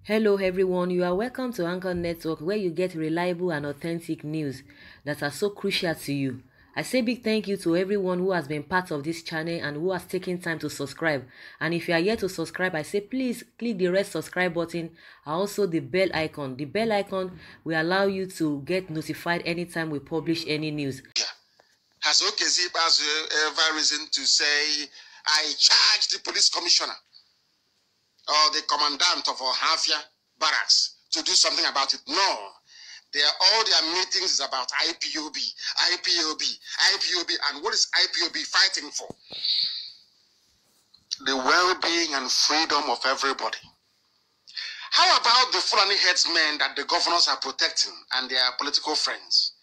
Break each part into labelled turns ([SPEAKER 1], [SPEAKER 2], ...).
[SPEAKER 1] Hello everyone, you are welcome to Anchor Network where you get reliable and authentic news that are so crucial to you. I say big thank you to everyone who has been part of this channel and who has taken time to subscribe. And if you are yet to subscribe, I say please click the red subscribe button and also the bell icon. The bell icon will allow you to get notified anytime we publish any news.
[SPEAKER 2] Has Okezib ever reason to say, I charge the police commissioner or the commandant of Ohafia barracks to do something about it? No. All their meetings is about IPOB, and what is IPOB fighting for? The well-being and freedom of everybody. How about the Fulani headsmen that the governors are protecting and their political friends?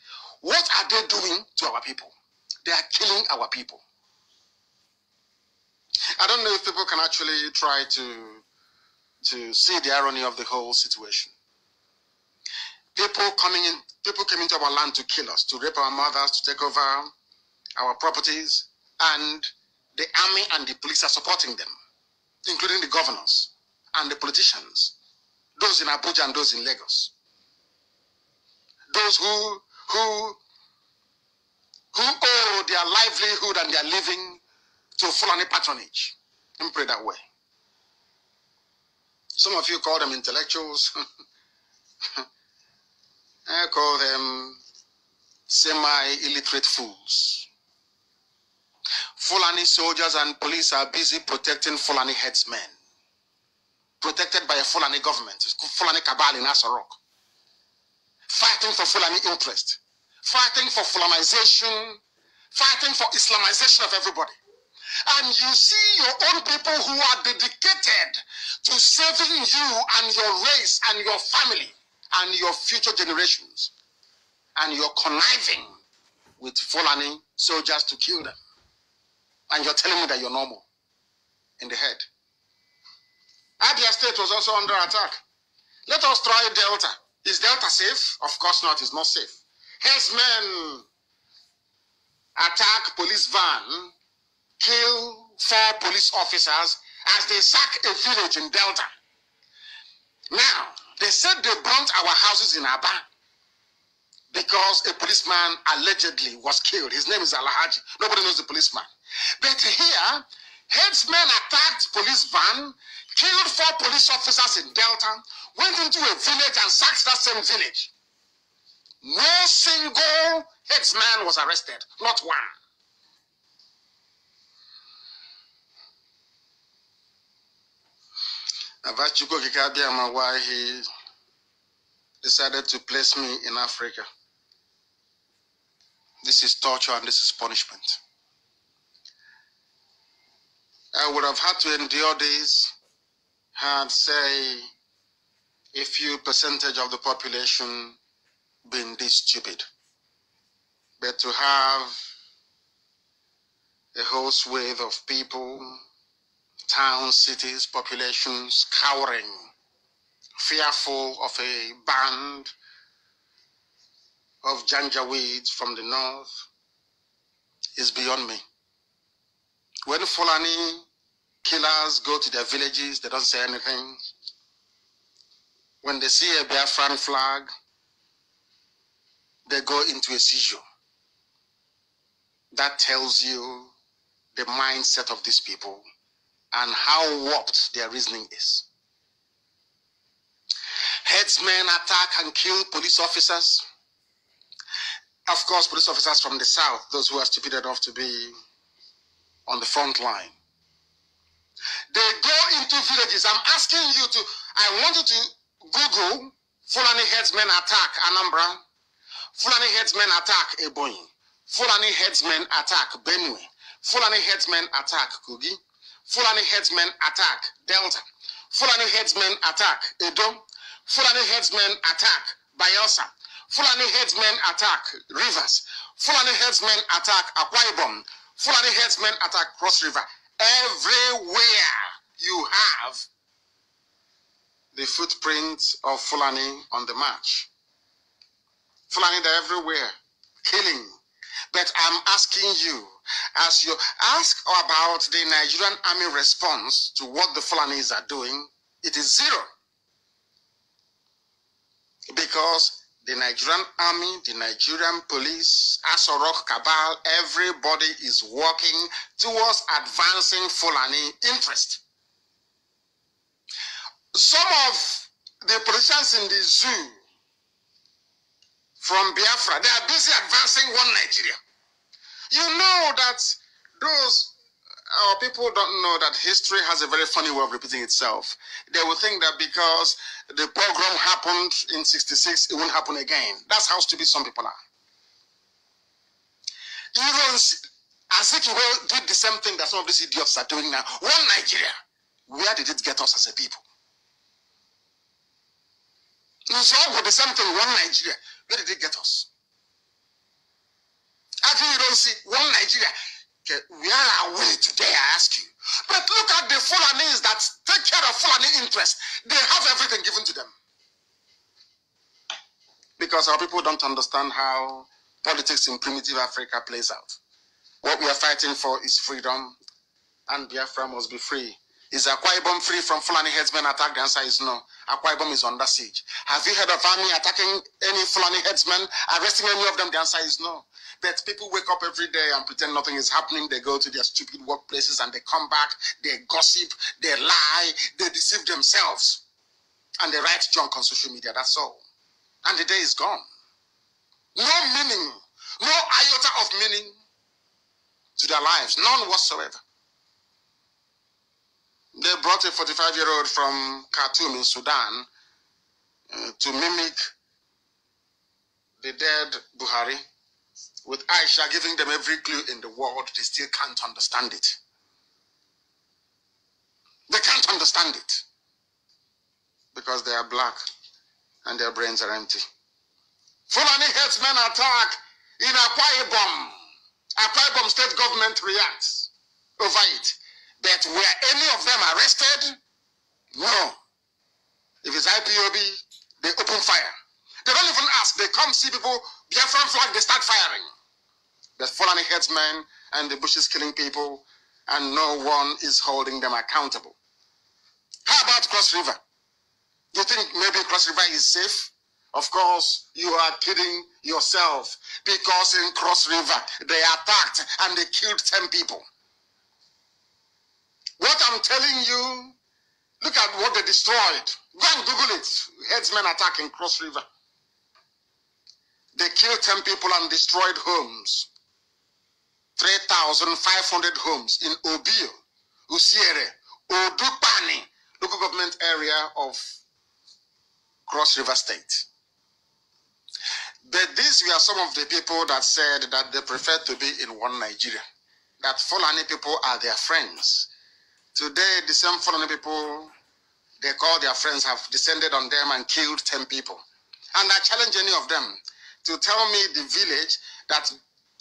[SPEAKER 2] What are they doing to our people? They are killing our people. I don't know if people can actually try to see the irony of the whole situation. People came into our land to kill us, to rape our mothers, to take over our properties, and the army and the police are supporting them, including the governors and the politicians, those in Abuja and those in Lagos, those who owe their livelihood and their living to Fulani patronage. Let me put it that way. Some of you call them intellectuals. I call them semi-illiterate fools. Fulani soldiers and police are busy protecting Fulani headsmen, protected by a Fulani government, Fulani cabal in Asarok, fighting for Fulani interest, fighting for Fulanization, fighting for Islamization of everybody. And you see your own people who are dedicated to saving you and your race and your family and your future generations. And you're conniving with Fulani soldiers to kill them. And you're telling me that you're normal in the head. Abia State was also under attack. Let us try Delta. Is Delta safe? Of course not, it's not safe. Herdsmen attack police van, kill 4 police officers as they sack a village in Delta. Now, they said they burnt our houses in Aba because a policeman allegedly was killed. His name is Alahaji. Nobody knows the policeman. But here, headsmen attacked police van, killed 4 police officers in Delta, went into a village and sacked that same village. No single headsman was arrested, not one. Avachuko Kikabiyama, why he decided to place me in Africa. This is torture and this is punishment. I would have had to endure this had, say, a few percentage of the population been this stupid. But to have a whole swathe of people, towns, cities, populations cowering, fearful of a band of Janjaweeds from the north is beyond me. When Fulani killers go to their villages, they don't say anything. When they see a Biafran flag, they go into a seizure. That tells you the mindset of these people and how warped their reasoning is. Headsmen attack and kill police officers. Of course, police officers from the south, those who are stupid enough to be on the front line. They go into villages. I'm asking you to, I want you to Google Fulani headsmen attack Anambra, Fulani headsmen attack Ebonyi, Fulani headsmen attack Benue, Fulani headsmen attack Kogi, Fulani headsmen attack Delta, Fulani headsmen attack Edo, Fulani headsmen attack Bayelsa, Fulani headsmen attack Rivers, Fulani headsmen attack Akwa Ibom, Fulani headsmen attack Cross River. Everywhere you have the footprints of Fulani on the march. Fulani, they're everywhere, killing. But I'm asking you, as you ask about the Nigerian army response to what the Fulanis are doing, it is zero. Because the Nigerian army, the Nigerian police, Asorok cabal, everybody is working towards advancing Fulani interest. Some of the politicians in the zoo from Biafra, they are busy advancing one Nigeria. You know that our people don't know that history has a very funny way of repeating itself. They will think that because the pogrom happened in 66, it won't happen again. That's how stupid some people are. Azikiwe did the same thing that some of these idiots are doing now. One Nigeria. Where did it get us as a people? So with the same thing, one Nigeria. Where did it get us? Actually, you don't see one Nigeria. Okay, where are we today, I ask you? But look at the Fulanis that take care of Fulani interests. They have everything given to them. Because our people don't understand how politics in primitive Africa plays out. What we are fighting for is freedom, and Biafra must be free. Is Akwa Ibom free from Fulani headsmen attack? The answer is no. Akwa Ibom is under siege. Have you heard of army attacking any Fulani headsmen, arresting any of them? The answer is no. But people wake up every day and pretend nothing is happening. They go to their stupid workplaces and they come back, they gossip, they lie, they deceive themselves. And they write junk on social media, that's all. And the day is gone. No meaning, no iota of meaning to their lives, none whatsoever. They brought a 45-year-old from Khartoum in Sudan to mimic the dead Buhari, with Aisha giving them every clue in the world. They still can't understand it. They can't understand it because they are black and their brains are empty. Fulani headsmen attack in Akwa Ibom. Akwa Ibom state government reacts over it. But were any of them arrested? No. If it's IPOB, they open fire. They don't even ask. They come see people, Biafran flag, they start firing. The Fulani headsmen and the bushes killing people, and no one is holding them accountable. How about Cross River? You think maybe Cross River is safe? Of course, you are kidding yourself, because in Cross River, they attacked and they killed 10 people. What I'm telling you, look at what they destroyed. Go and Google it. Headsmen attack in Cross River. They killed 10 people and destroyed homes. 3,500 homes in Obio, Usiere, Odupani, local government area of Cross River State. But these were some of the people that said that they prefer to be in one Nigeria, that Fulani people are their friends. Today, the same Fulani people they call their friends have descended on them and killed 10 people. And I challenge any of them to tell me the village that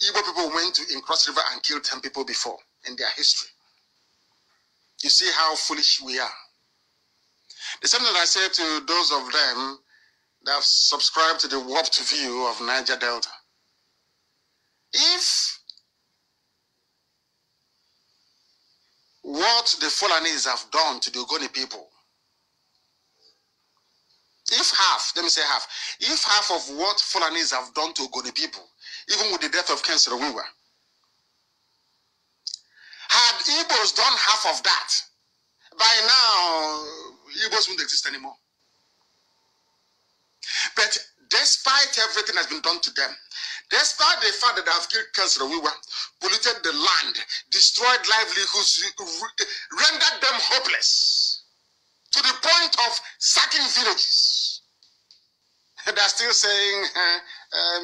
[SPEAKER 2] Igbo people went to in Cross River and killed 10 people before in their history. You see how foolish we are. The same thing I say to those of them that have subscribed to the warped view of Niger Delta. If what the Fulanis have done to the Ogoni people, if half, let me say half, if half of what Fulanis have done to Ogoni people, even with the death of Ken Saro-Wiwa, had Igbos done half of that, by now, Igbos wouldn't exist anymore. But despite everything that's been done to them, despite the fact that they have killed Ken Saro-Wiwa, polluted the land, destroyed livelihoods, rendered them hopeless, to the point of sacking villages, they're still saying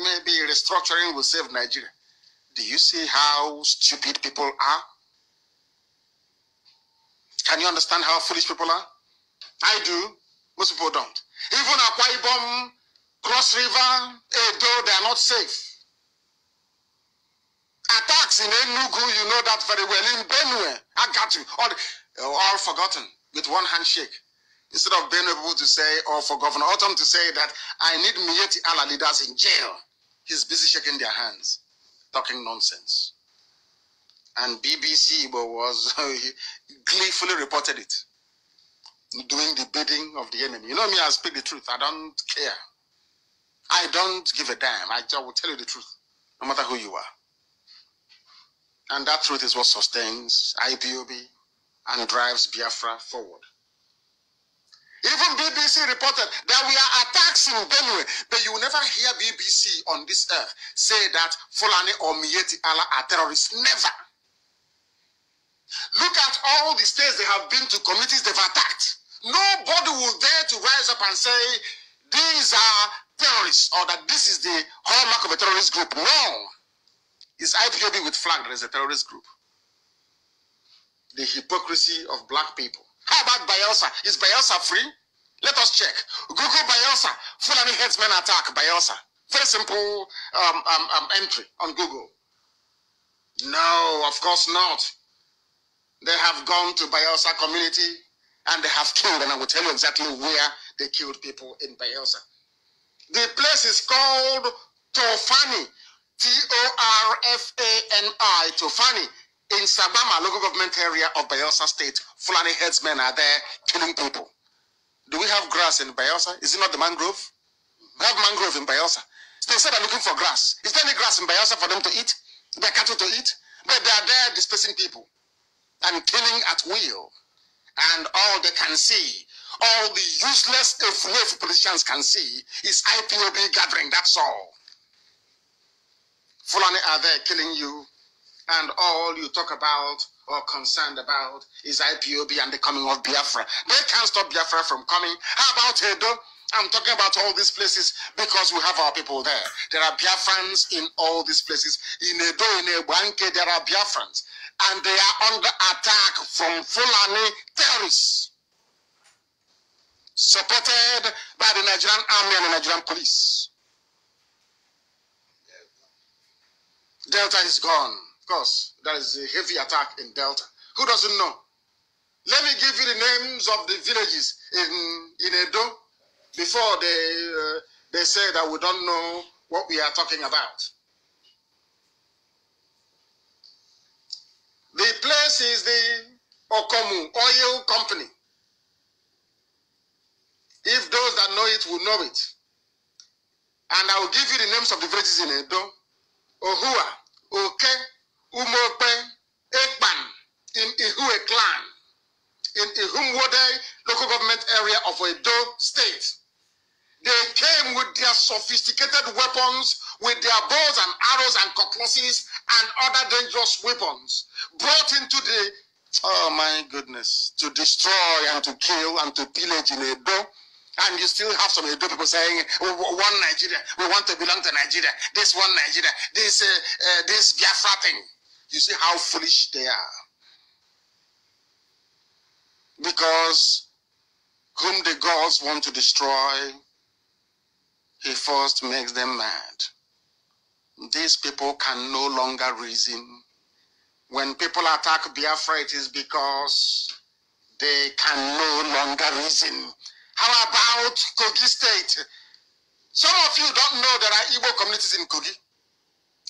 [SPEAKER 2] maybe restructuring will save Nigeria. Do you see how stupid people are? Can you understand how foolish people are? I do. Most people don't. Even Akwa Ibom, Cross River, Edo, they are not safe. Attacks in Enugu, you know that very well. In Benue, I got you. All forgotten with one handshake. Instead of being able to say, or for Governor Autumn to say that I need Mieti Allah leaders in jail, he's busy shaking their hands, talking nonsense. And BBC was gleefully reported it, doing the bidding of the enemy. You know me, I speak the truth. I don't care. I don't give a damn. I will tell you the truth, no matter who you are. And that truth is what sustains IPOB and drives Biafra forward. Even BBC reported that we are attacks in Benue, but you will never hear BBC on this earth say that Fulani or Mieti Allah are terrorists. Never. Look at all the states they have been to, communities they've attacked. Nobody will dare to rise up and say these are terrorists or that this is the hallmark of a terrorist group. No. It's IPOB with flag that is a terrorist group. The hypocrisy of black people. How about Bayelsa? Is Bayelsa free? Let us check. Google Bayelsa. Fulani headsmen attack Bayelsa. Very simple entry on Google. No, of course not. They have gone to Bayelsa community and they have killed, and I will tell you exactly where they killed people in Bayelsa. The place is called Tofani. T-O-R-F-A-N-I. Tofani. In Sabama, local government area of Bayelsa State, Fulani headsmen are there killing people. Do we have grass in Bayelsa? Is it not the mangrove? We have mangrove in Bayelsa. They said they're looking for grass. Is there any grass in Bayelsa for them to eat? Their cattle to eat? But they are there displacing people and killing at will. And all they can see, all the useless if politicians can see, is IPOB gathering. That's all. Fulani are there killing you. And all you talk about or concerned about is IPOB and the coming of Biafra. They can't stop Biafra from coming. How about Edo? I'm talking about all these places because we have our people there. There are Biafrans in all these places. In Edo, in Ebanke, there are Biafrans. And they are under attack from Fulani terrorists, supported by the Nigerian army and the Nigerian police. Delta is gone. Of course, there is a heavy attack in Delta. Who doesn't know? Let me give you the names of the villages in Edo before they say that we don't know what we are talking about. The place is the Okomu Oil Company. If those that know it will know it. And I will give you the names of the villages in Edo. Ohua, Oke, Umope, Ekpan, in Ihue clan, in Ihumwode local government area of Edo State. They came with their sophisticated weapons, with their bows and arrows and cutlasses and other dangerous weapons, brought into the, oh my goodness, to destroy and to kill and to pillage in Edo. And you still have some Edo people saying, one Nigeria, we want to belong to Nigeria, this one Nigeria, this Biafra thing. You see how foolish they are. Because whom the gods want to destroy, he first makes them mad. These people can no longer reason. When people attack Biafra, it is because they can no longer reason. How about Kogi State? Some of you don't know there are Igbo communities in Kogi.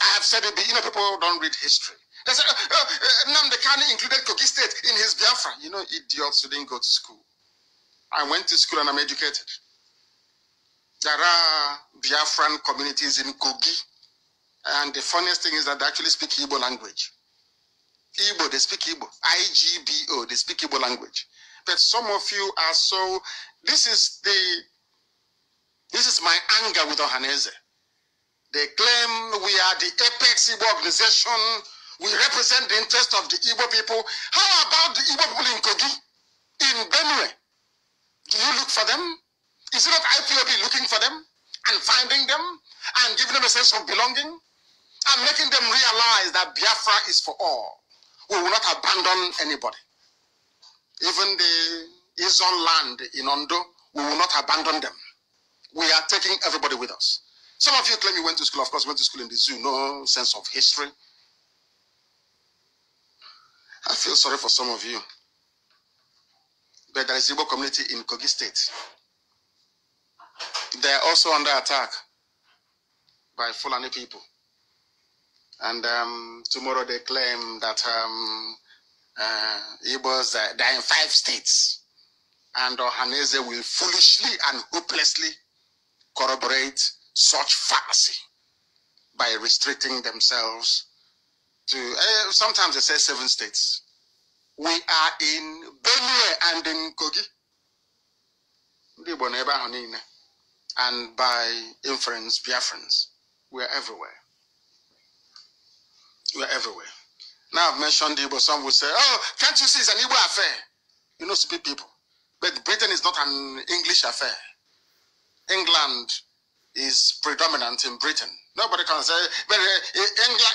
[SPEAKER 2] I have said it, but you know, people don't read history. They say, Nnamdi Kanu included Kogi State in his Biafra. You know, idiots who didn't go to school. I went to school and I'm educated. There are Biafran communities in Kogi. And the funniest thing is that they actually speak Igbo language. Igbo, they speak Igbo. I-G-B-O, they speak Igbo language. But some of you are so... This is my anger with Ohaneze. They claim we are the apex Igbo organization. We represent the interest of the Igbo people. How about the Igbo people in Kogi? In Benue? Do you look for them? Is it not IPOB looking for them and finding them and giving them a sense of belonging and making them realize that Biafra is for all? We will not abandon anybody. Even the Izon land in Ondo, we will not abandon them. We are taking everybody with us. Some of you claim you went to school. Of course, went to school in the zoo. No sense of history. I feel sorry for some of you. But there is Igbo community in Kogi State. They are also under attack by Fulani people. And tomorrow they claim that Igbos, they are in 5 states. And Ohaneze will foolishly and hopelessly corroborate such fallacy by restricting themselves to, sometimes they say 7 states. We are in Benue and in Kogi. And by inference, Biafrans. We are everywhere. We are everywhere. Now I've mentioned Igbo, some will say, oh, can't you see it's an Igbo affair? You know, stupid people. But Britain is not an English affair. England is predominant in Britain. Nobody can say, but England,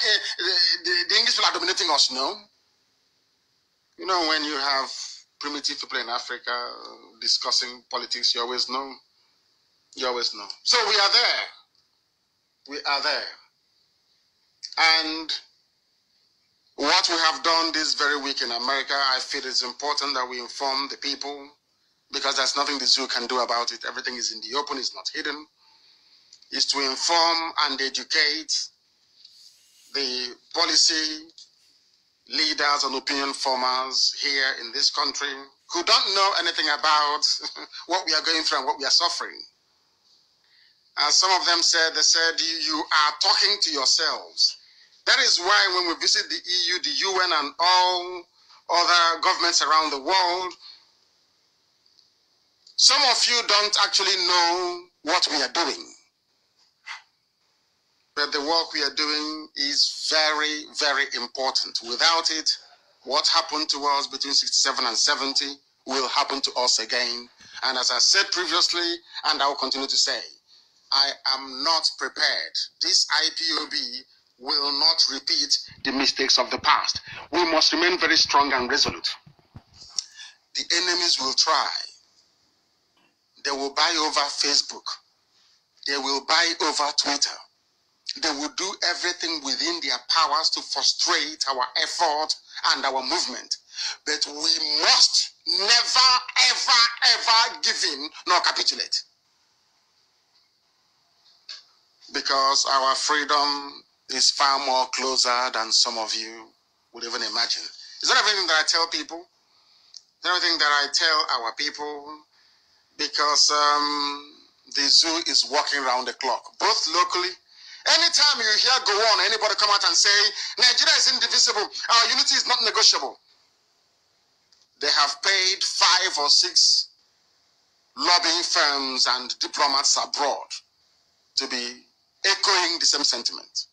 [SPEAKER 2] the English people are dominating us, no? You know, when you have primitive people in Africa discussing politics, you always know. You always know. So we are there. We are there. And what we have done this very week in America, I feel it's important that we inform the people, because there's nothing the zoo can do about it. Everything is in the open, it's not hidden. Is to inform and educate the policy leaders and opinion formers here in this country who don't know anything about what we are going through and what we are suffering. And some of them said, you are talking to yourselves. That is why when we visit the EU, the UN, and all other governments around the world, some of you don't actually know what we are doing. But the work we are doing is very, very important. Without it, what happened to us between 67 and 70 will happen to us again. And as I said previously, and I will continue to say, I am not prepared. This IPOB will not repeat the mistakes of the past. We must remain very strong and resolute. The enemies will try. They will buy over Facebook. They will buy over Twitter. They will do everything within their powers to frustrate our effort and our movement. But we must never, ever, ever give in nor capitulate. Because our freedom is far more closer than some of you would even imagine. Is that everything that I tell people? Is that everything that I tell our people? Because the zoo is working around the clock, both locally. Anytime you hear go on, anybody come out and say, Nigeria is indivisible, our unity is not negotiable. They have paid 5 or 6 lobbying firms and diplomats abroad to be echoing the same sentiment,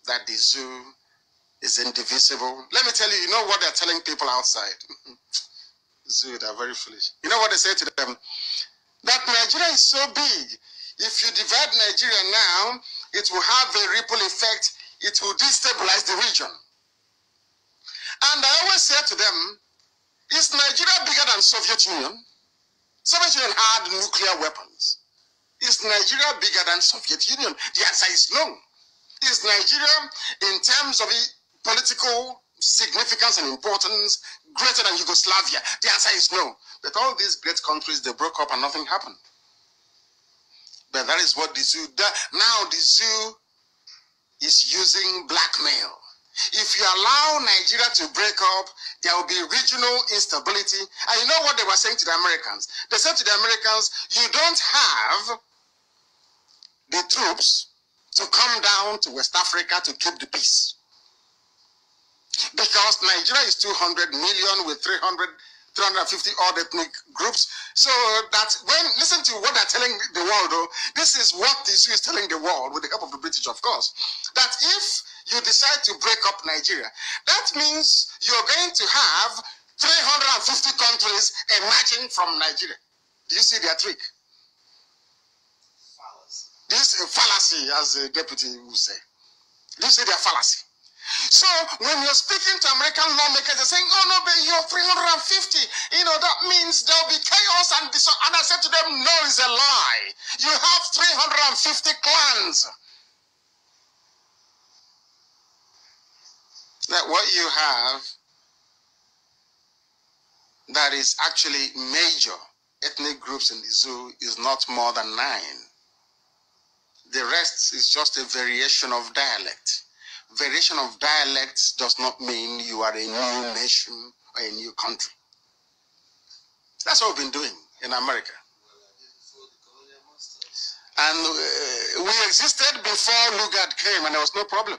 [SPEAKER 2] that the zoo is indivisible. Let me tell you, you know what they're telling people outside? Zoo, they're very foolish. You know what they say to them? That Nigeria is so big. If you divide Nigeria now, it will have a ripple effect. It will destabilize the region. And I always say to them, is Nigeria bigger than Soviet Union? Soviet Union had nuclear weapons. Is Nigeria bigger than Soviet Union? The answer is no. Is Nigeria, in terms of political significance and importance, greater than Yugoslavia? The answer is no. But all these great countries, they broke up and nothing happened. But that is what the zoo does. Now the zoo is using blackmail. If you allow Nigeria to break up, there will be regional instability. And you know what they were saying to the Americans? They said to the Americans, you don't have the troops to come down to West Africa to keep the peace. Because Nigeria is 200 million with 350 odd ethnic groups. So that when, listen to what they're telling the world, though, this is what the zoo is telling the world, with the help of the British, of course, that if you decide to break up Nigeria, that means you're going to have 350 countries emerging from Nigeria. Do you see their trick? This fallacy, as the deputy will say. Do you see their fallacy? So when you're speaking to American lawmakers, they're saying, oh no, but you're 350. You know, that means there'll be chaos and disorder. And I said to them, no, it's a lie. You have 350 clans. That what you have that is actually major ethnic groups in the zoo is not more than 9. The rest is just a variation of dialect. Variation of dialects does not mean you are a new nation or a new country. That's what we've been doing in America. And we existed before Lugard came, and there was no problem.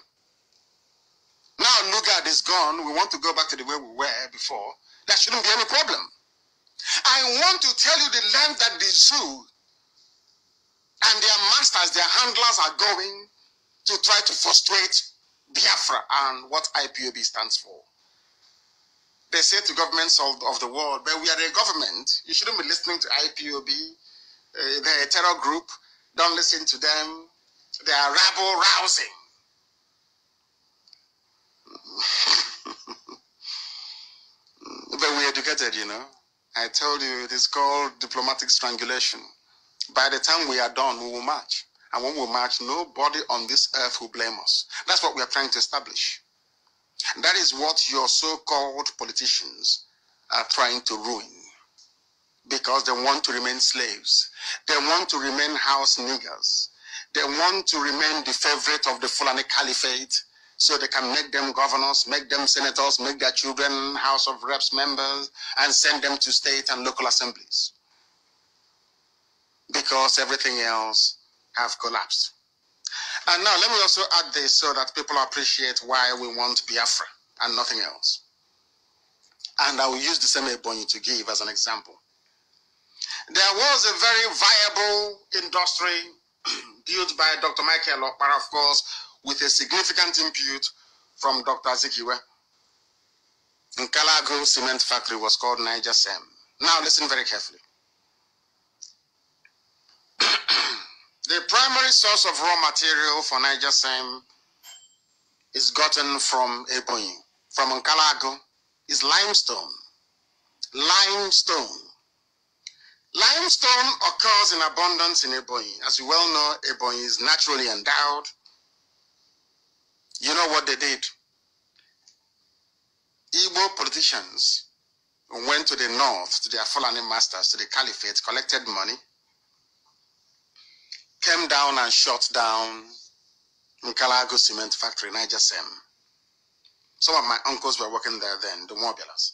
[SPEAKER 2] Now Lugard is gone. We want to go back to the way we were before. There shouldn't be any problem. I want to tell you the length that the zoo and their masters, their handlers are going to try to frustrate Biafra and what IPOB stands for. They say to governments of the world, but we are a government. You shouldn't be listening to IPOB. They're a terror group. Don't listen to them. They are rabble-rousing. But we educated, you know. I told you it is called diplomatic strangulation. By the time we are done, we will march. And when we march, nobody on this earth will blame us. That's what we are trying to establish. That is what your so-called politicians are trying to ruin. Because they want to remain slaves. They want to remain house niggers. They want to remain the favorite of the Fulani Caliphate, so they can make them governors, make them senators, make their children House of Reps members, and send them to state and local assemblies. Because everything else have collapsed. And now let me also add this so that people appreciate why we want Biafra and nothing else. And I will use the same Ebonyi to give as an example. There was a very viable industry built by Dr. Michael Okpara, of course, with a significant input from Dr. Azikiwe. Nkalago cement factory was called Rdsmen. Now listen very carefully. The primary source of raw material for Rdsmen is gotten from Ebonyi, from Nkalago, is limestone. Limestone. Limestone occurs in abundance in Ebonyi. As you well know, Ebonyi is naturally endowed. You know what they did? Igbo politicians went to the north, to their Fulani masters, to the Caliphate, collected money, came down and shut down Nkalago cement factory, Rdsmen. Some of my uncles were working there then, the Mobilas.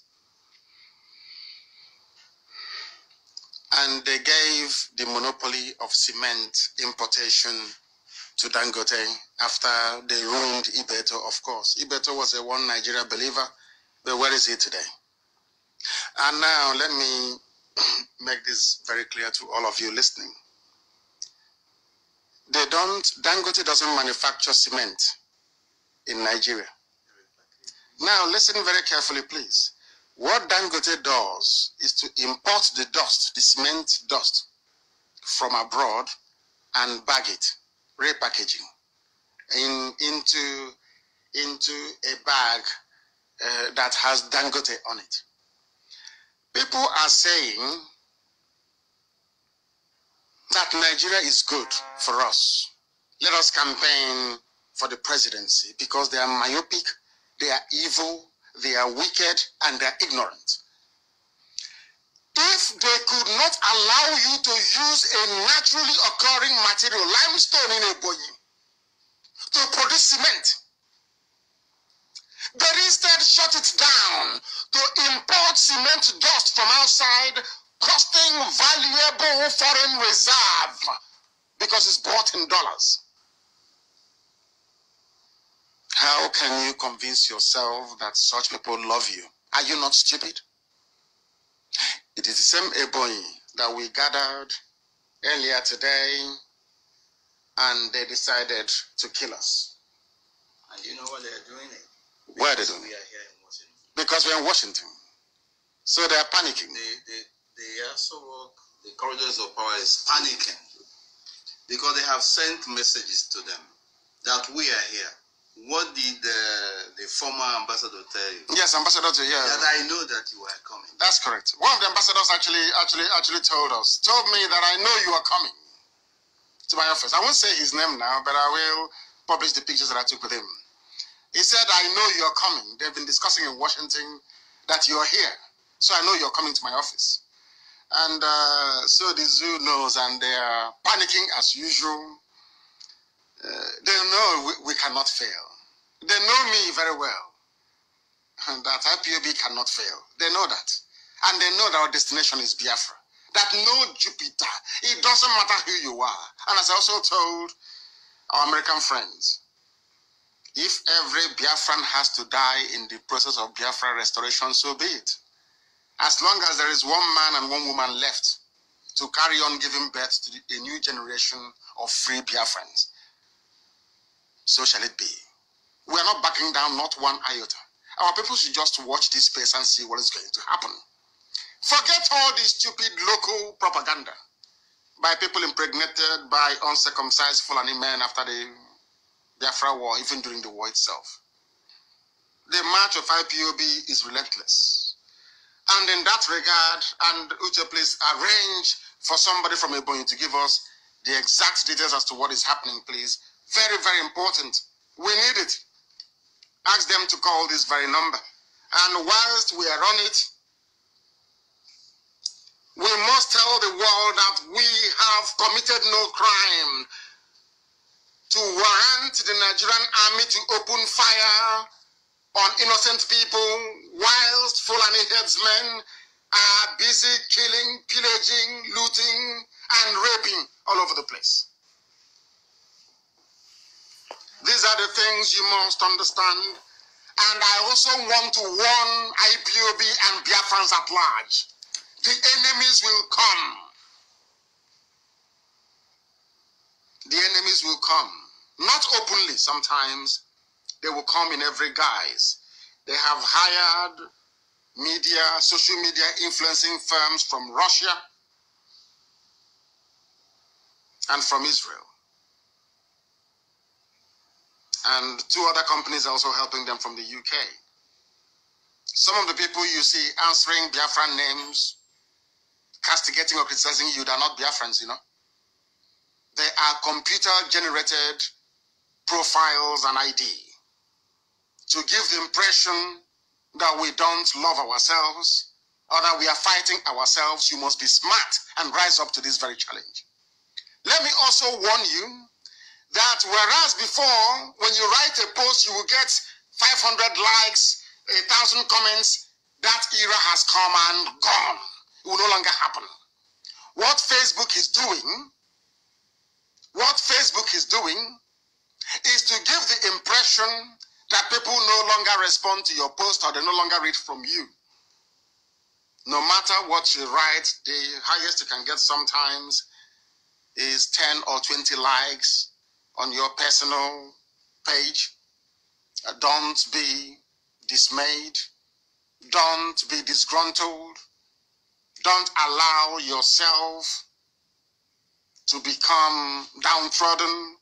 [SPEAKER 2] And they gave the monopoly of cement importation to Dangote after they ruined Ibeto, of course. Ibeto was a one Nigeria believer, but where is he today? And now let me make this very clear to all of you listening. Dangote doesn't manufacture cement in Nigeria. Now listen very carefully, please. What Dangote does is to import the dust, the cement dust, from abroad and bag it, repackaging, into a bag that has Dangote on it. People are saying that Nigeria is good for us. Let us campaign for the presidency because they are myopic, they are evil, they are wicked, and they are ignorant. If they could not allow you to use a naturally occurring material, limestone in Ebonyi, to produce cement, they instead shut it down to import cement dust from outside, costing valuable foreign reserve because it's bought in dollars. How can you convince yourself that such people love you? Are you not stupid? It is the same Ebonyi that we gathered earlier today, and they decided to kill us.
[SPEAKER 3] And you know what they're doing?
[SPEAKER 2] Where are they doing
[SPEAKER 3] We
[SPEAKER 2] it?
[SPEAKER 3] are here in Washington.
[SPEAKER 2] Because we're in Washington. So they are panicking.
[SPEAKER 3] The also the corridors of power is panicking because they have sent messages to them that we are here. What did the former ambassador tell you?
[SPEAKER 2] Yes, ambassador to here.
[SPEAKER 3] That I know that you are coming.
[SPEAKER 2] That's correct. One of the ambassadors actually told me that I know you are coming to my office. I won't say his name now, but I will publish the pictures that I took with him. He said, I know you're coming. They've been discussing in Washington that you're here. So I know you're coming to my office. And so the zoo knows, and they are panicking as usual. They know we cannot fail. They know me very well. And that IPOB cannot fail. They know that. And they know that our destination is Biafra. that no Jupiter, it doesn't matter who you are. And as I also told our American friends, if every Biafran has to die in the process of Biafra restoration, so be it. As long as there is one man and one woman left to carry on giving birth to a new generation of free Biafrans, so shall it be. We are not backing down, not one iota. Our people should just watch this space and see what is going to happen. Forget all this stupid local propaganda by people impregnated by uncircumcised Fulani men after the Biafra war, even during the war itself. The march of IPOB is relentless. And in that regard, and Uche, please arrange for somebody from Ebonyi to give us the exact details as to what is happening, please. Very, very important. We need it. Ask them to call this very number. And whilst we are on it, we must tell the world that we have committed no crime to warrant the Nigerian army to open fire on innocent people whilst Fulani headsmen are busy killing, pillaging, looting, and raping all over the place. These are the things you must understand. And I also want to warn IPOB and Biafrans at large. The enemies will come. The enemies will come. Not openly sometimes. They will come in every guise. They have hired media, social media influencing firms from Russia and from Israel. And 2 other companies are also helping them from the UK. Some of the people you see answering Biafran names, castigating or criticizing you, they are not Biafrans, you know. They are computer-generated profiles and ID to give the impression that we don't love ourselves or that we are fighting ourselves. You must be smart and rise up to this very challenge. Let me also warn you that whereas before, when you write a post, you will get 500 likes, 1,000 comments, that era has come and gone. It will no longer happen. What Facebook is doing is to give the impression that people no longer respond to your post or they no longer read from you. No matter what you write, the highest you can get sometimes is 10 or 20 likes on your personal page. Don't be dismayed. Don't be disgruntled. Don't allow yourself to become downtrodden.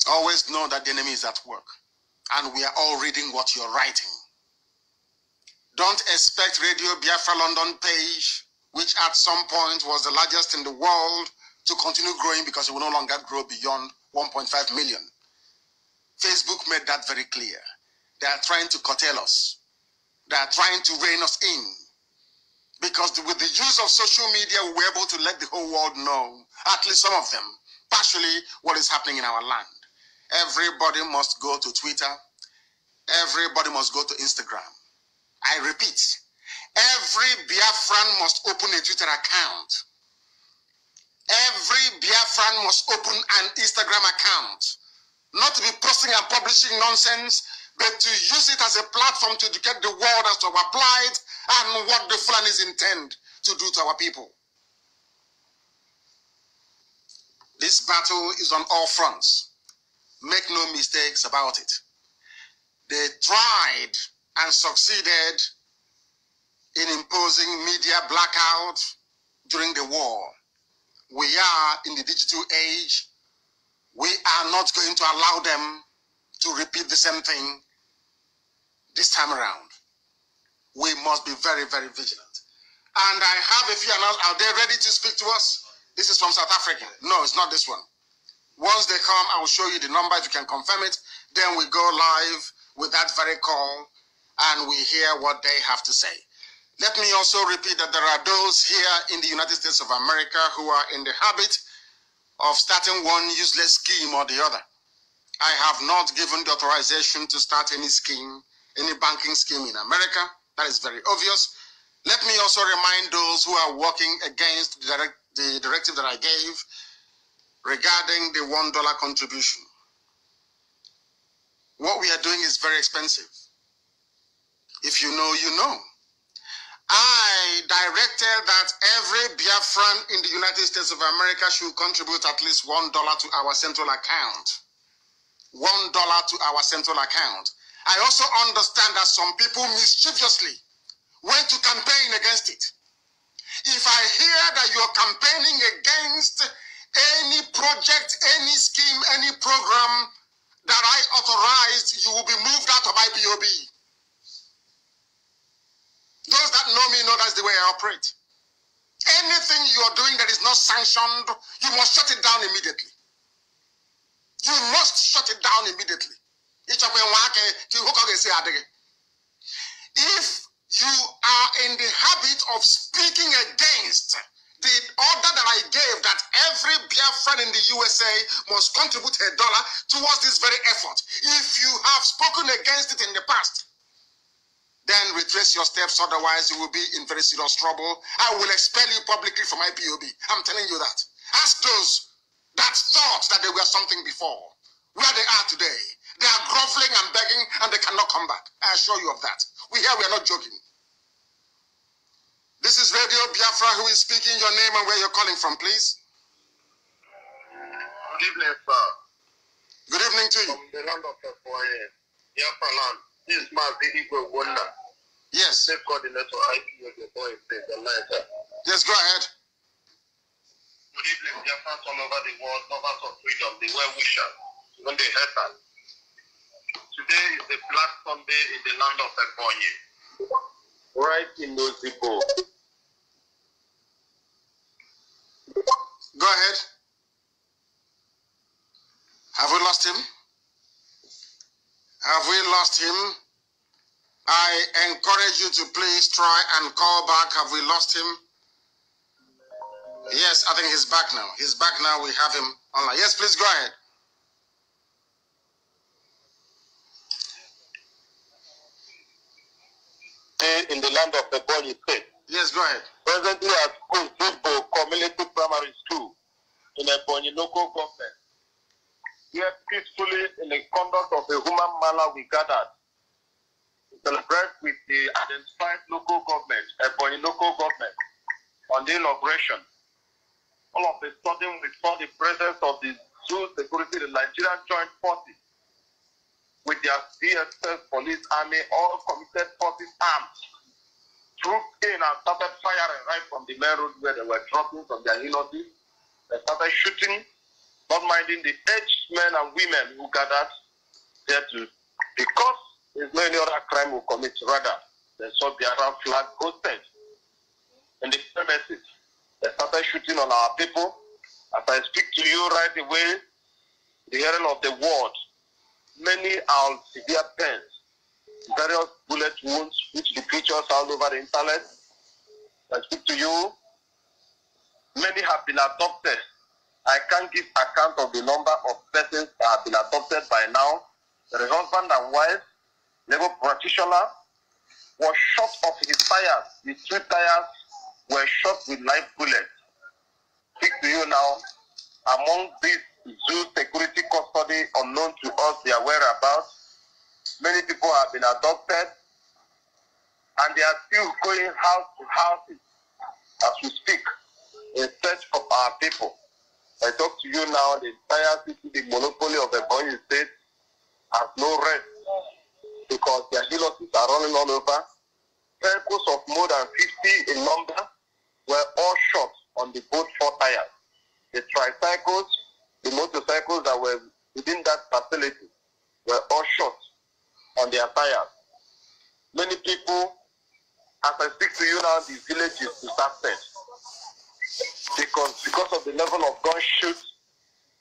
[SPEAKER 2] Always know that the enemy is at work, and we are all reading what you're writing. Don't expect Radio Biafra London page, which at some point was the largest in the world, to continue growing because it will no longer grow beyond 1.5 million. Facebook made that very clear. They are trying to curtail us. They are trying to rein us in. Because with the use of social media, we were able to let the whole world know, at least some of them, partially what is happening in our land. Everybody must go to Twitter. Everybody must go to Instagram. I repeat, every Biafran must open a Twitter account. Every Biafran must open an Instagram account. Not to be posting and publishing nonsense, but to use it as a platform to educate the world as to our plight and what the Fulanis intend to do to our people. This battle is on all fronts. Make no mistakes about it. They tried and succeeded in imposing media blackout during the war. We are in the digital age. We are not going to allow them to repeat the same thing this time around. We must be very, very vigilant. And I have a few announcements. Are they ready to speak to us? This is from South Africa. No, it's not this one. Once they come, I will show you the number if you can confirm it. Then we go live with that very call and we hear what they have to say. Let me also repeat that there are those here in the United States of America who are in the habit of starting one useless scheme or the other. I have not given the authorization to start any scheme, any banking scheme in America. That is very obvious. Let me also remind those who are working against the directive that I gave regarding the $1 contribution. What we are doing is very expensive. If you know, you know. I directed that every Biafran in the United States of America should contribute at least $1 to our central account. $1 to our central account. I also understand that some people mischievously went to campaign against it. If I hear that you're campaigning against any project, any scheme, any program that I authorized, you will be moved out of IPOB. Those that know me know that's the way I operate. Anything you're doing that is not sanctioned, you must shut it down immediately. You must shut it down immediately. If you are in the habit of speaking against the order that I gave that every Biafran in the USA must contribute $1 towards this very effort, if you have spoken against it in the past, then retrace your steps, otherwise you will be in very serious trouble. I will expel you publicly from IPOB. I'm telling you that. Ask those that thought that they were something before, where they are today. They are groveling and begging and they cannot come back. I assure you of that. We are not joking. This is Radio Biafra. Who is speaking? Your name and where you're calling from, please.
[SPEAKER 4] Good evening, sir.
[SPEAKER 2] Good evening to you.
[SPEAKER 4] From the land of Biafra land. This is my video wonder.
[SPEAKER 2] Yes.
[SPEAKER 4] State coordinator IPO, the boy, the lighter.
[SPEAKER 2] Yes, go ahead.
[SPEAKER 4] Good evening, Biafra all over the world, lovers of freedom, the well-wishers, when they heard that. Today is the Black Sunday in the land of Ebonyi. Right in those people.
[SPEAKER 2] Go ahead. Have we lost him? Have we lost him? I encourage you to please try and call back. Have we lost him? Yes, I think he's back now. He's back now. We have him online. Yes, please go ahead.
[SPEAKER 4] In the land of the Ebonyi State.
[SPEAKER 2] Yes, go ahead.
[SPEAKER 4] Presently at school, Zibo Community Primary School in Ebonyi local government. Here peacefully in the conduct of a human manner we gathered to celebrate with the identified local government, Ebonyi local government, on the inauguration. All of a sudden we saw the presence of the Zoo Security, the Nigerian Joint Forces, with their DSS, police, army, all committed forces armed, trooped in and started firing right from the main road where they were dropping from their unity. They started shooting, not minding the aged men and women who gathered there to, because there's no any other crime will commit, rather, they saw the Arab flag posted in the premises. They started shooting on our people. As I speak to you right away, the hearing of the word, many are on severe pains, various bullet wounds, which the pictures all over the internet. I speak to you, many have been adopted. I can't give account of the number of persons that have been adopted by now. The husband and wife, labor practitioner, was shot off his tires. His 2 tires were shot with live bullets. Speak to you now, among these Zoo Security custody unknown to us their whereabouts, many people have been adopted and they are still going house to house as we speak in search of our people. I talk to you now, the entire city, the monopoly of the Ebonyi State has no rest because their helices are running all over. Vehicles of more than 50 in number were all shot on the both 4 tires. The tricycles, the motorcycles that were within that facility were all shot on their tires. Many people, as I speak to you now, the village is disastered because of the level of gunshot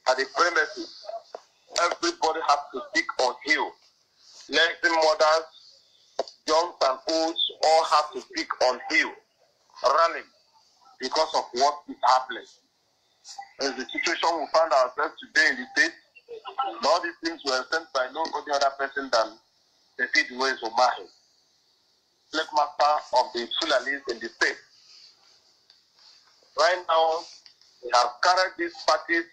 [SPEAKER 4] at the premises. Everybody has to speak on hill. Nursing mothers, young and old, all have to speak on hill, running because of what is happening. As the situation we found ourselves today in the state, all these things were sent by no other person than the David Umahi. slave master of the Fulanis in the state. Right now, we have carried these parties.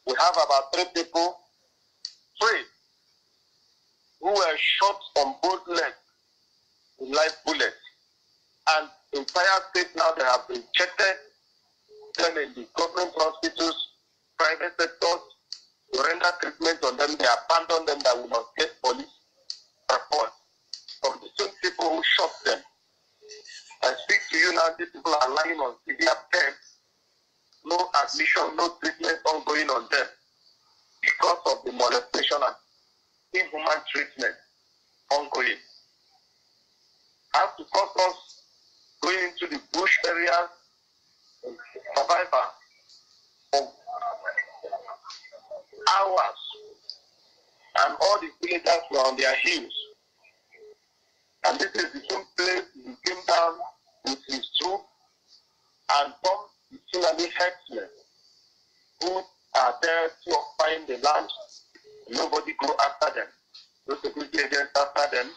[SPEAKER 4] We have about 3 people, 3, who were shot on both legs with live bullets. And entire state now, they have injected them in the government hospitals, private sectors, to render treatment on them. They abandon them, that we must get police report from the same people who shot them. I speak to you now, these people are lying on severe beds, no admission, no treatment ongoing on them because of the molestation and inhuman treatment ongoing. Have to cost us going into the bush areas and survivor for hours, and all the villagers were on their heels. And this is the same place he came down with his troop and bombed the Fulani herdsmen who are there to occupy the land. Nobody go after them. No security agents after them.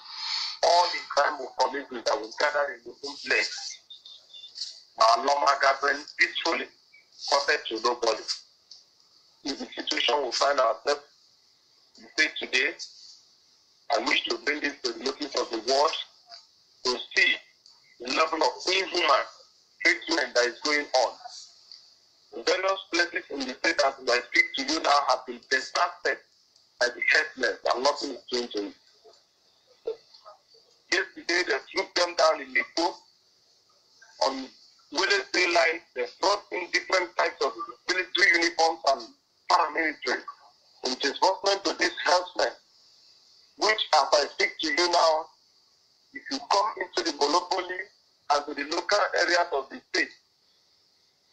[SPEAKER 4] All the crime will committed that will gather in the same place. Our normal gathering peacefully, compared to nobody. In the situation we find ourselves in state today, I wish to bring this to the notice of the world to see the level of inhuman treatment that is going on. Various places in the state, as I speak to you now, have been distracted by the headless, and nothing is changing. Yesterday, they trooped them down in the pool on Wednesday night. They brought in different types of military uniforms and paramilitary in disbursement to these herdsmen, which, as I speak to you now, if you come into the monopoly and to the local areas of the state,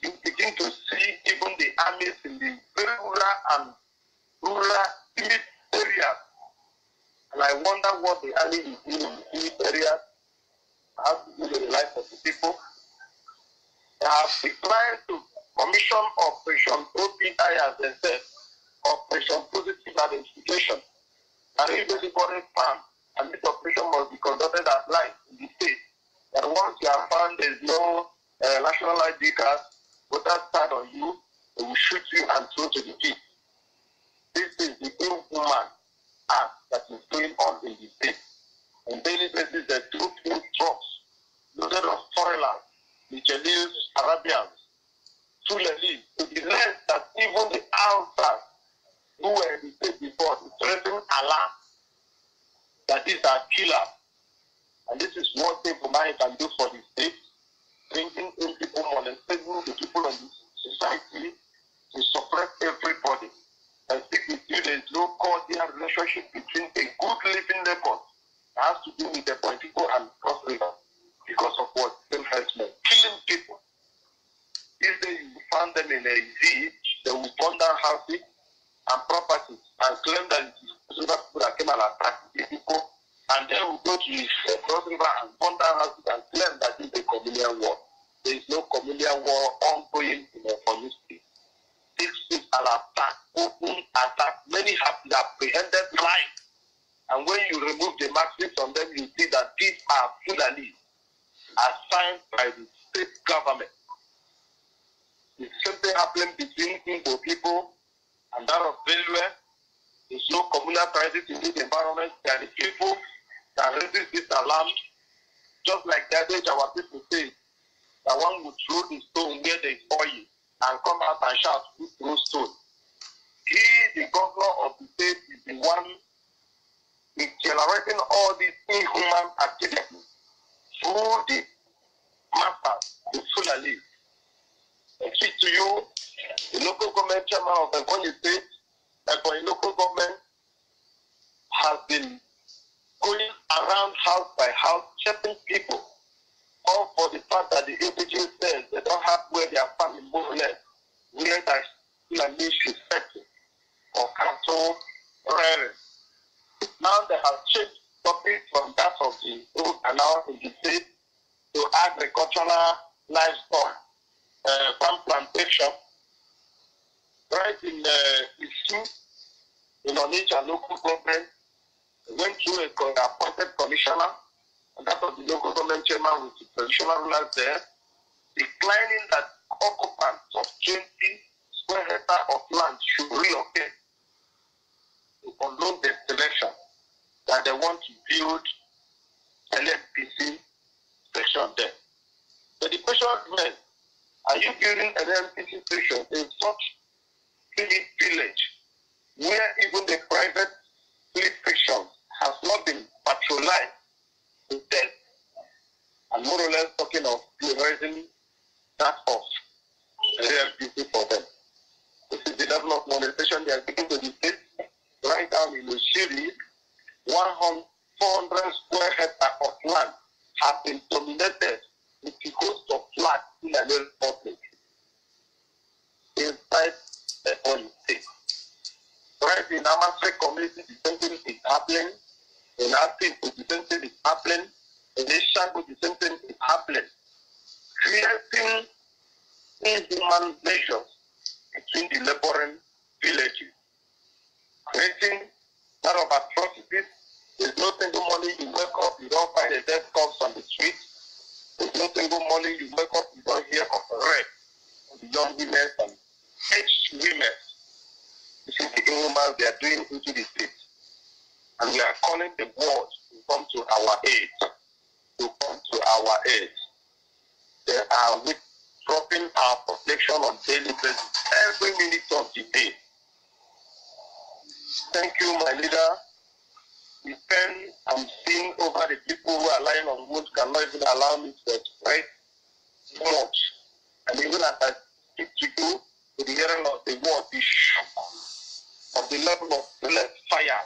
[SPEAKER 4] you begin to see even the armies in the very rural timid areas. And I wonder what the army is doing in the timid areas, has to do with the life of the people. They have declined to commission Operation OPI, as they said, Operation Positive Identification. And if anybody found, and this operation must be conducted at night in the state, that once you are found there is no national ID card, voter card on you, they will shoot you and throw to the pit. This is the inhuman act that is going on in the state. On daily basis, they troop in trucks loaded of foreigners, Michelis, Arabians, Fulani, to the length that even the outsiders who were in the state before, threatening alarm that these are killers. And this is one thing Fumai can do for the state, bringing in people, molesting the people in the society to suppress everybody. I speak with you, there is no cordial relationship between a good living neighbor that has to do with the political and cross river because of what same herdsmen killing people. If they found them in a Z, they will burn down houses and properties and claim that it is people that came and attacked the people, and then we go to the cross river and burn down houses and claim that it is a communal war. There is no communal war ongoing in the community. This is an attack, open attack. Many have been apprehended live. And when you remove the markings on them, you see that these are Fulani assigned by the state government. The same thing happening between Igbo people and that of Benue. There's no communal crisis in this environment. They are the people that resist this alarm. Just like that age our people say, that one would throw the stone where there is oil and come out and shout, who throw stone. He, the governor of the state, is the one generating all these inhuman activities through the masters, the Fulani. I speak to you, the local government chairman of Ebonyi State, Ebonyi local government has been going around house by house, checking people, all for the fact that the APG says they don't have where their family more or less, where that Fulani should settle or cattle rearing. Now they have changed topic from that of the old canal in the state to agricultural livestock, farm plantation. Right in Isu, in Onitsha local government, went through a appointed commissioner, and that of the local government chairman with the traditional rulers there, declining that occupants of 20 square hectares of land should relocate to unknown destination, that they want to build LMPC station there. So the question remains, are you building an LMPC station in such a village where even the private police station has not been patrolized to death, and more or less talking of terrorizing that of LMPC for them? This is the level of monetization they are giving to the state. Right down in Oshiri, 400 square hectares of land have been dominated with the host of flats in the public inside the whole state. Right in Amase community, the same thing is happening. In Asin, the same thing is happening. In Ishango, the same thing is happening. Creating inhuman measures between the neighboring villages. Creating lot of atrocities. There's no single morning you wake up, you don't find a dead corpse on the street. There's no single morning you wake up, you don't hear of a rape of the young women and aged women. This is the inhumans they are doing into the state. And we are calling the world to come to our aid. To come to our aid. They are dropping our protection on daily basis, every minute of the day. Thank you, my leader. The pain I'm seeing over the people who are lying on wounds cannot even allow me to express much. And even as I speak to you, with the hearing of the word, the shock of the level of bullet fire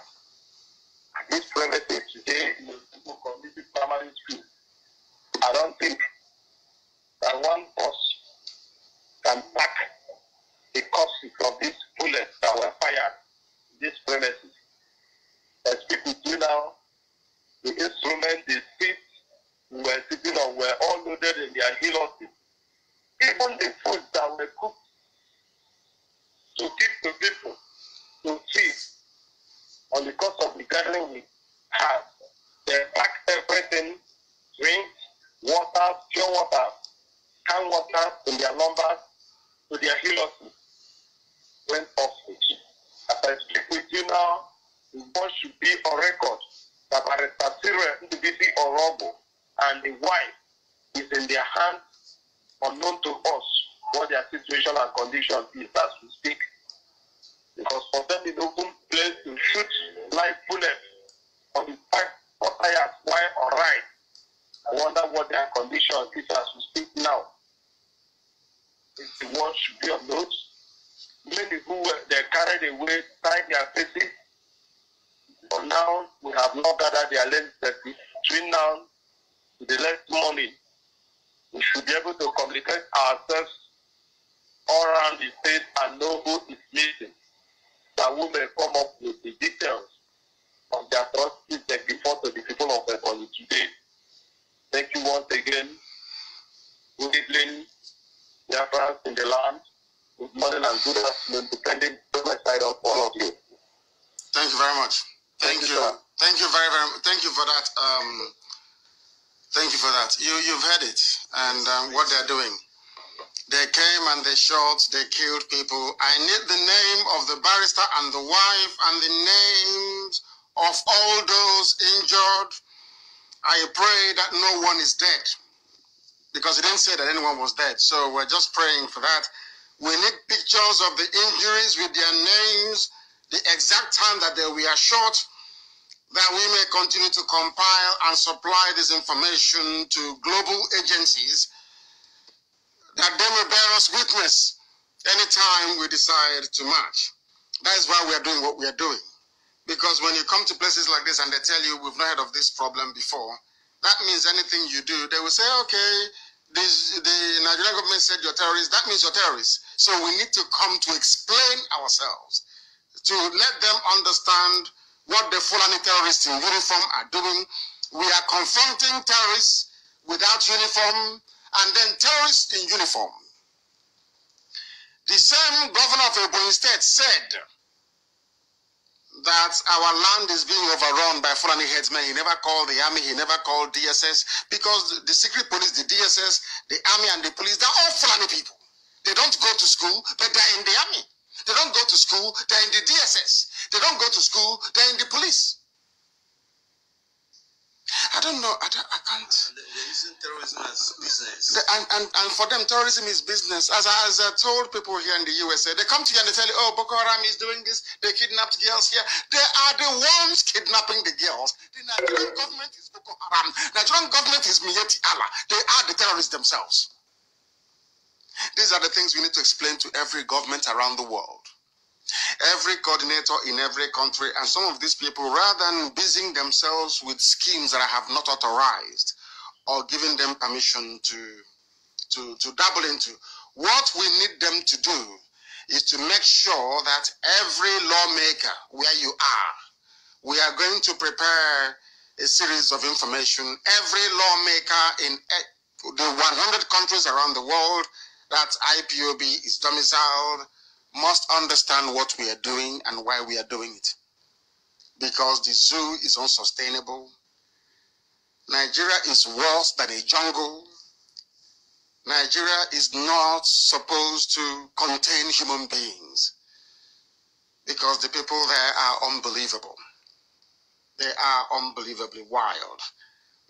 [SPEAKER 4] at this premises today in the community primary school, I don't think that one bus can pack the corpses of these bullets that were fired in this premises. I speak with you now, the instruments, the seats we were sitting on were all loaded in their helos. Even the food that were cooked to give to people to feed on the cost of the gathering we had, they packed everything, drinks, water, pure water, canned water in their numbers to their helos, went off switch. As I speak with you now, what should be on record that Barrister Cyril Nnamdi Orobo and the wife is in their hands, unknown to us what their situation and condition is as we speak. Because for them in open place to shoot live bullets on the tires while on ride, I wonder what their condition is as we speak now. If the world should be on note, many who were they carried away, tied their faces. But now we have not gathered their length that between now to the next morning, we should be able to communicate ourselves all around the state and know who is missing. That we may come up with the details of their atrocities they before to the people of Ebonyi today. Thank you once again. Good evening, Biafra in the land. Good morning and good afternoon, depending on my side of all of you.
[SPEAKER 2] Thank you very much. Thank you. Thank you very, very much. Thank you for that. Thank you for that. You've heard it, and what they're doing. They came and they shot, they killed people. I need the name of the barrister and the wife and the names of all those injured. I pray that no one is dead, because it didn't say that anyone was dead. So we're just praying for that. We need pictures of the injuries with their names, the exact time that they were shot, that we may continue to compile and supply this information to global agencies, that they may bear us witness anytime we decide to march. That is why we are doing what we are doing. Because when you come to places like this and they tell you we've not heard of this problem before, that means anything you do, they will say, okay, the Nigerian government said you're terrorists, that means you're terrorists. So we need to come to explain ourselves, to let them understand what the Fulani terrorists in uniform are doing. We are confronting terrorists without uniform, and then terrorists in uniform. The same governor of Ebonyi State said that our land is being overrun by Fulani headsmen. He never called the army, he never called DSS, because the secret police, the DSS, the army and the police, they're all Fulani people. They don't go to school, but they're in the army. They don't go to school, they're in the DSS. They don't go to school, they're in the police. I don't know, I can't.
[SPEAKER 3] They're using terrorism as business.
[SPEAKER 2] And for them, terrorism is business. As I told people here in the USA, they come to you and they tell you, oh, Boko Haram is doing this, they kidnapped girls here. They are the ones kidnapping the girls. The Nigerian government is Boko Haram. Nigerian government is Miyetti Allah. They are the terrorists themselves. These are the things we need to explain to every government around the world. Every coordinator in every country, and some of these people, rather than busying themselves with schemes that I have not authorized or given them permission to dabble into, what we need them to do is to make sure that every lawmaker where you are, we are going to prepare a series of information. Every lawmaker in the 100 countries around the world that IPOB is domiciled must understand what we are doing and why we are doing it. Because the zoo is unsustainable. Nigeria is worse than a jungle. Nigeria is not supposed to contain human beings because the people there are unbelievable. They are unbelievably wild.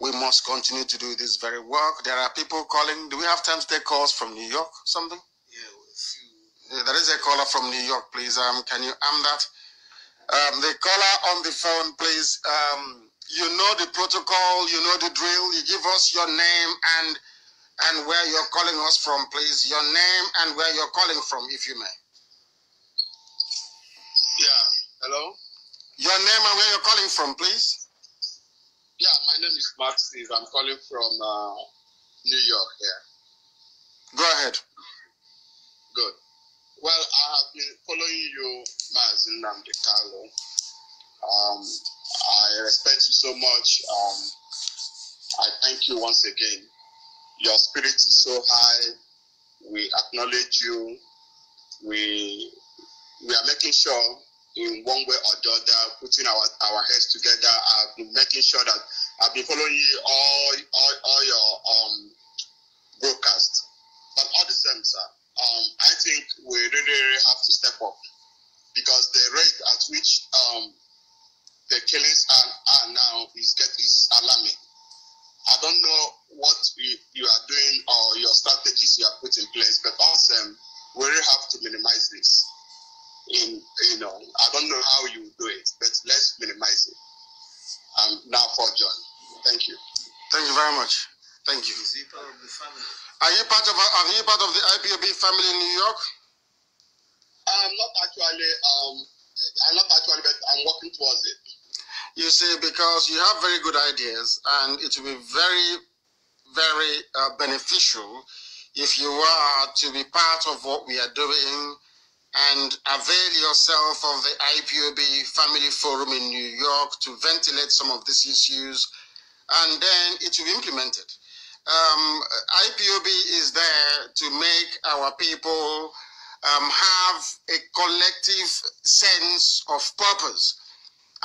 [SPEAKER 2] We must continue to do this very work. There are people calling. Do we have time to take calls from New York? Something? Yeah, there is a caller from New York, please. Can you arm that? The caller on the phone, please. You know the protocol, you know the drill. You give us your name and where you're calling us from, please. Your name and where you're calling from, if you may.
[SPEAKER 4] Yeah, hello?
[SPEAKER 2] Your name and where you're calling from, please.
[SPEAKER 4] Yeah, my name is Maxis. I'm calling from New York here.
[SPEAKER 2] Go ahead.
[SPEAKER 4] Good. Well, I have been following you, Nnamdi. I respect you so much. I thank you once again. Your spirit is so high. We acknowledge you. We are making sure in one way or the other, putting our heads together. I've been making sure that I've been following you all your broadcasts. But all the same, sir, I think we really have to step up because the rate at which the killings are now is alarming. I don't know what you are doing or your strategies you have put in place, but also we really have to minimize this. I don't know how you do it, but let's minimize it. Now for John. Thank you.
[SPEAKER 2] Thank you very much. Thank you.
[SPEAKER 3] Is he part of the family?
[SPEAKER 2] Are you part of the IPOB family in New York?
[SPEAKER 4] I'm not actually, but I'm working towards it.
[SPEAKER 2] You see, because you have very good ideas, and it will be very, very beneficial if you are to be part of what we are doing and avail yourself of the IPOB Family Forum in New York to ventilate some of these issues, and then it will be implemented. IPOB is there to make our people have a collective sense of purpose.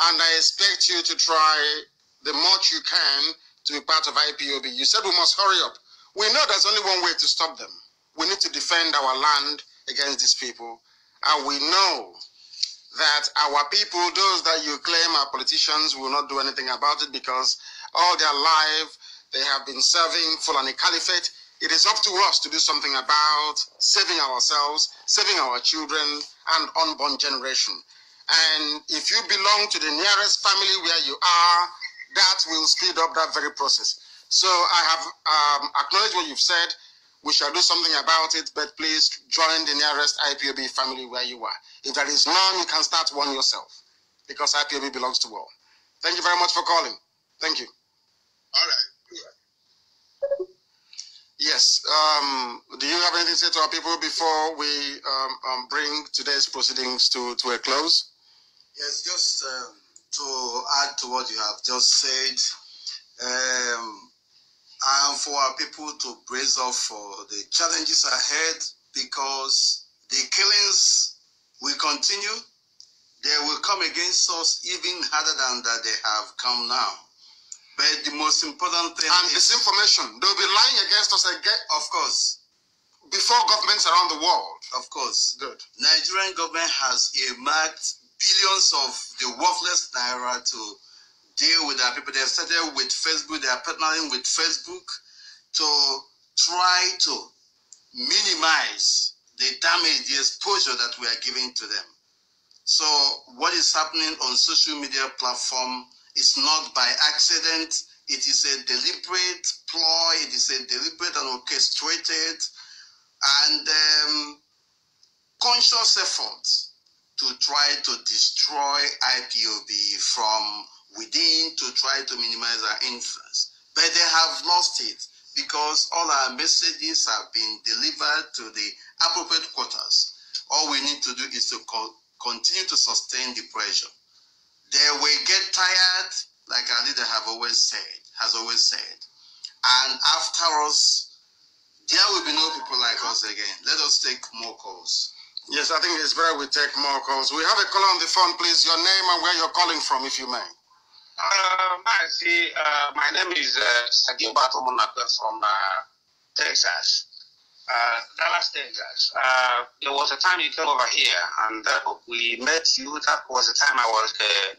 [SPEAKER 2] And I expect you to try the much you can to be part of IPOB. You said we must hurry up. We know there's only one way to stop them. We need to defend our land against these people. And we know that our people, those that you claim are politicians, will not do anything about it because all their life they have been serving Fulani Caliphate. It is up to us to do something about saving ourselves, saving our children and unborn generation. And if you belong to the nearest family where you are, that will speed up that very process. So I have acknowledged what you've said. We shall do something about it, but please join the nearest IPOB family where you are. If there is none, you can start one yourself because IPOB belongs to all. Thank you very much for calling. Thank you.
[SPEAKER 4] All right.
[SPEAKER 2] Yes. Do you have anything to say to our people before we bring today's proceedings to a close?
[SPEAKER 3] Yes, just to add to what you have just said, and for our people to brace up for the challenges ahead because the killings will continue. they will come against us even harder than that they have come now. But the most important thing
[SPEAKER 2] and
[SPEAKER 3] is
[SPEAKER 2] disinformation. They'll be lying against us again.
[SPEAKER 3] Of course.
[SPEAKER 2] Before governments around the world.
[SPEAKER 3] Of course.
[SPEAKER 2] Good.
[SPEAKER 3] Nigerian government has earmarked billions of the worthless naira to deal with our people. They've started with Facebook. They are partnering with Facebook to try to minimize the damage, the exposure that we are giving to them. So what is happening on social media platform is not by accident. It is a deliberate ploy. It is a deliberate and orchestrated and conscious effort to try to destroy IPOB from within, to try to minimize our influence. But they have lost it because all our messages have been delivered to the appropriate quarters. All we need to do is to continue to sustain the pressure. They will get tired, like our leader has always said. And after us, there will be no people like us again. Let us take more calls.
[SPEAKER 2] Yes, I think it's better we take more calls. We have a caller on the phone, please. Your name and where you're calling from, if you may.
[SPEAKER 5] My name is Sagin Batomunaka from Texas, Dallas, Texas. There was a time you came over here and we met you. That was the time I was the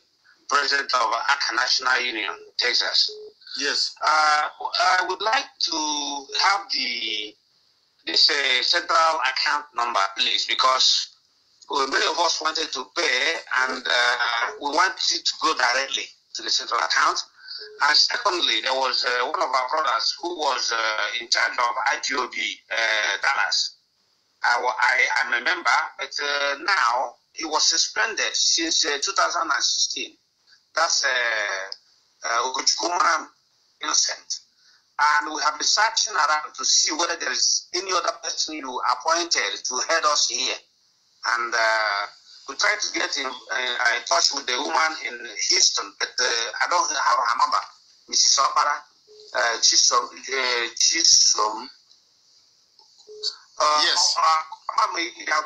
[SPEAKER 5] president of ACA National Union, Texas.
[SPEAKER 2] Yes.
[SPEAKER 5] I would like to have this central account number, please, because many of us wanted to pay and we wanted to go directly to the central account. And secondly, there was one of our brothers who was in charge of IPOB Dallas. I'm a member, but now he was suspended since 2016. That's Okuchukwuma Innocent. And we have been searching around to see whether there is any other person you appointed to head us here. And we tried to get in touch with the woman in Houston, but I don't have her number. Mrs. Opara, Chisom.
[SPEAKER 2] Yes.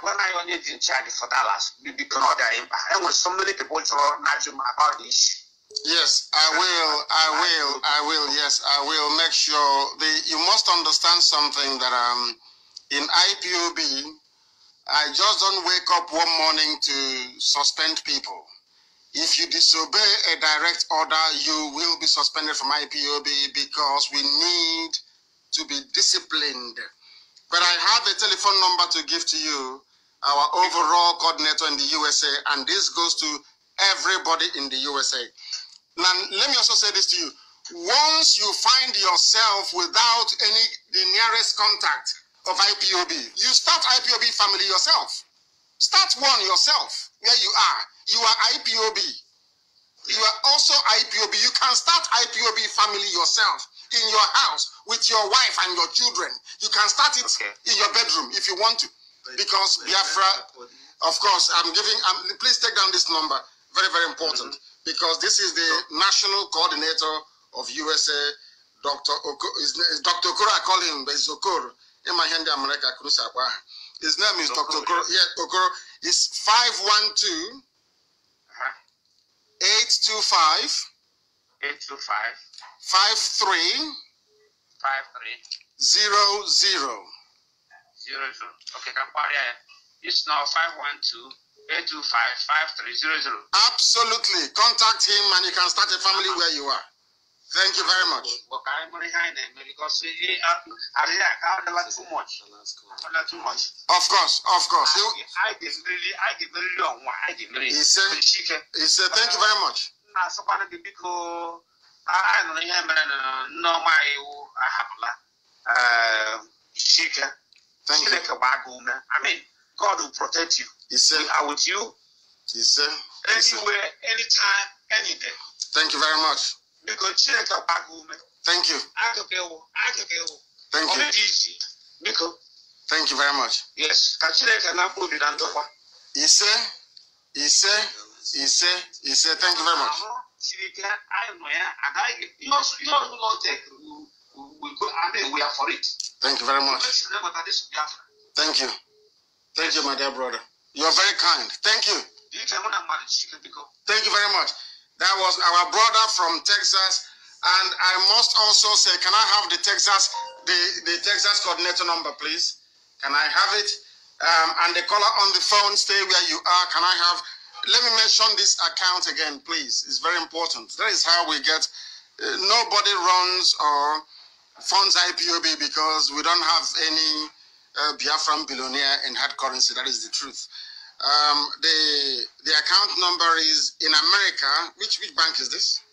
[SPEAKER 5] When I only in charge for Dallas, and with so many people about the issue.
[SPEAKER 2] Yes, I will. Yes, I will make sure. You must understand something that in IPOB, I just don't wake up one morning to suspend people. If you disobey a direct order, you will be suspended from IPOB because we need to be disciplined. But I have a telephone number to give to you, our overall coordinator in the USA, and this goes to everybody in the USA. Now, let me also say this to you. Once you find yourself without the nearest contact of IPOB, you start IPOB family yourself. Start one yourself where you are. You are IPOB. You are also IPOB. You can start IPOB family yourself in your house with your wife and your children. You can start it in your bedroom if you want to. Because Biafra, of course, please take down this number. Very, very important. Because this is the national coordinator of USA, Dr. Okoro. I call him, but it's Okoro. In my hand, America, his name is Dr. Okoro. Yeah, Okoro. It's 512 825 53 00.
[SPEAKER 5] Okay, it's now 512 825 5300.
[SPEAKER 2] Absolutely. Contact him and you can start a family where you are. Thank you very much.
[SPEAKER 5] Because too much. Too much.
[SPEAKER 2] Of course.
[SPEAKER 5] I give really long.
[SPEAKER 2] He said, thank you very much. Thank you.
[SPEAKER 5] I mean, God will protect you.
[SPEAKER 2] He said,
[SPEAKER 5] we are with you.
[SPEAKER 2] He said,
[SPEAKER 5] anywhere, anytime, any day.
[SPEAKER 2] Thank you very much.
[SPEAKER 5] Because
[SPEAKER 2] thank you. Thank you. Thank you very much.
[SPEAKER 5] Yes.
[SPEAKER 2] He said, thank you very much.
[SPEAKER 5] We are for it.
[SPEAKER 2] Thank you very much. Thank you. Thank you, my dear brother. You're very kind. Thank you. Thank you very much. That was our brother from Texas. And I must also say, can I have the Texas coordinator number, please? Can I have it? And the caller on the phone, stay where you are. Can I have, let me mention this account again, please. It's very important. That is how we get, nobody runs or funds IPOB because we don't have any Biafran billionaire in hard currency. That is the truth. The account number is in America. Which bank is this?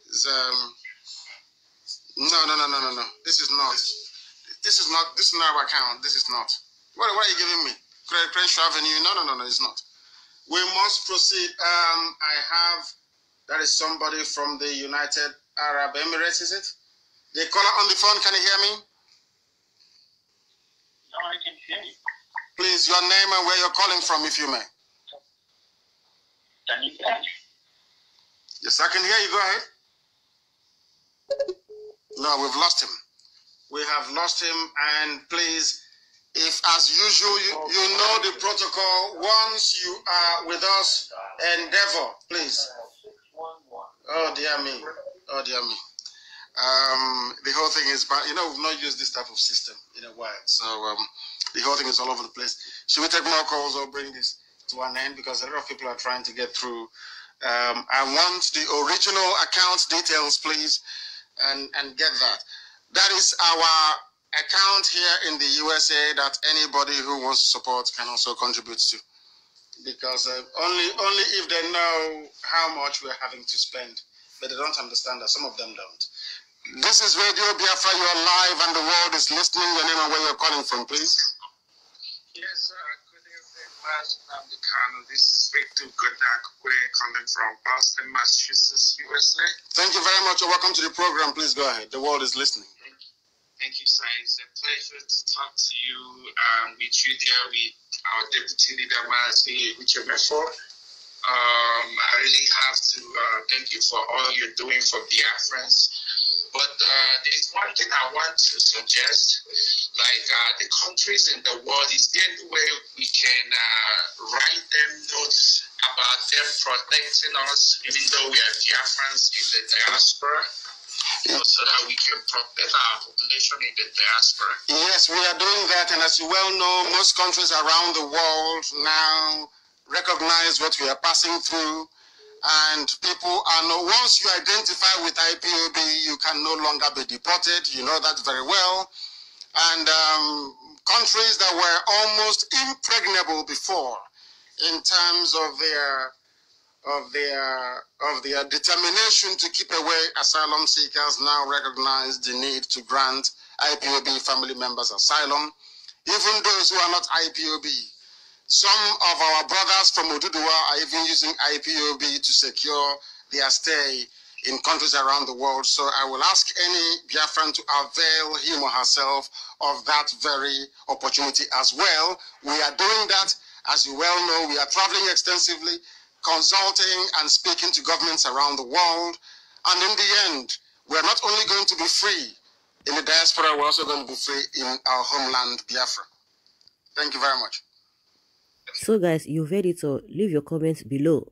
[SPEAKER 2] It's, no. This is not. This is not our account. This is not. What are you giving me? Crenshaw Avenue? No, it's not. We must proceed. I have, that is somebody from the United Arab Emirates, is it? The caller on the phone, can you hear me?
[SPEAKER 4] No, I can hear you.
[SPEAKER 2] Please, your name and where you're calling from, if you may.
[SPEAKER 4] Can you hear me?
[SPEAKER 2] Yes, I can hear you. Go ahead. No, we've lost him. We have lost him, and please, if as usual, you know the protocol, once you are with us, endeavor, please. Oh dear me. The whole thing is, we've not used this type of system in a while, so the whole thing is all over the place. Should we take more calls or bring this to an end, because a lot of people are trying to get through? I want the original account details, please, and get that. That is our account here in the USA that anybody who wants to support can also contribute to, because only if they know how much we're having to spend, but they don't understand that. Some of them don't. This is Radio Biafra. You're live and the world is listening. Your name and where you're calling from, please.
[SPEAKER 5] Yes, good evening, Nnamdi Kanu. This is Victor Godakwe calling from Boston, Massachusetts, USA.
[SPEAKER 2] Thank you very much. Welcome to the program. Please go ahead. The world is listening.
[SPEAKER 5] Thank you, sir. It's a pleasure to talk to you, with you there, with our Deputy Leader, Mazi Uchemefor. I really have to thank you for all you're doing for Biafrans. But there's one thing I want to suggest, like the countries in the world, is there any way we can write them notes about them protecting us, even though we are Biafrans in the diaspora, so that we can protect our population in the diaspora?
[SPEAKER 2] Yes, we are doing that, and as you well know, most countries around the world now recognize what we are passing through. And people are once you identify with IPOB, you can no longer be deported. You know that very well. And countries that were almost impregnable before, in terms of their determination to keep away asylum seekers, now recognize the need to grant IPOB family members asylum, even those who are not IPOB. Some of our brothers from Oduduwa are even using IPOB to secure their stay in countries around the world. So I will ask any Biafran to avail him or herself of that very opportunity as well. We are doing that. As you well know, we are traveling extensively, consulting and speaking to governments around the world. And in the end, we're not only going to be free in the diaspora, we're also going to be free in our homeland, Biafra. Thank you very much.
[SPEAKER 1] So guys, you've heard it all. Leave your comments below.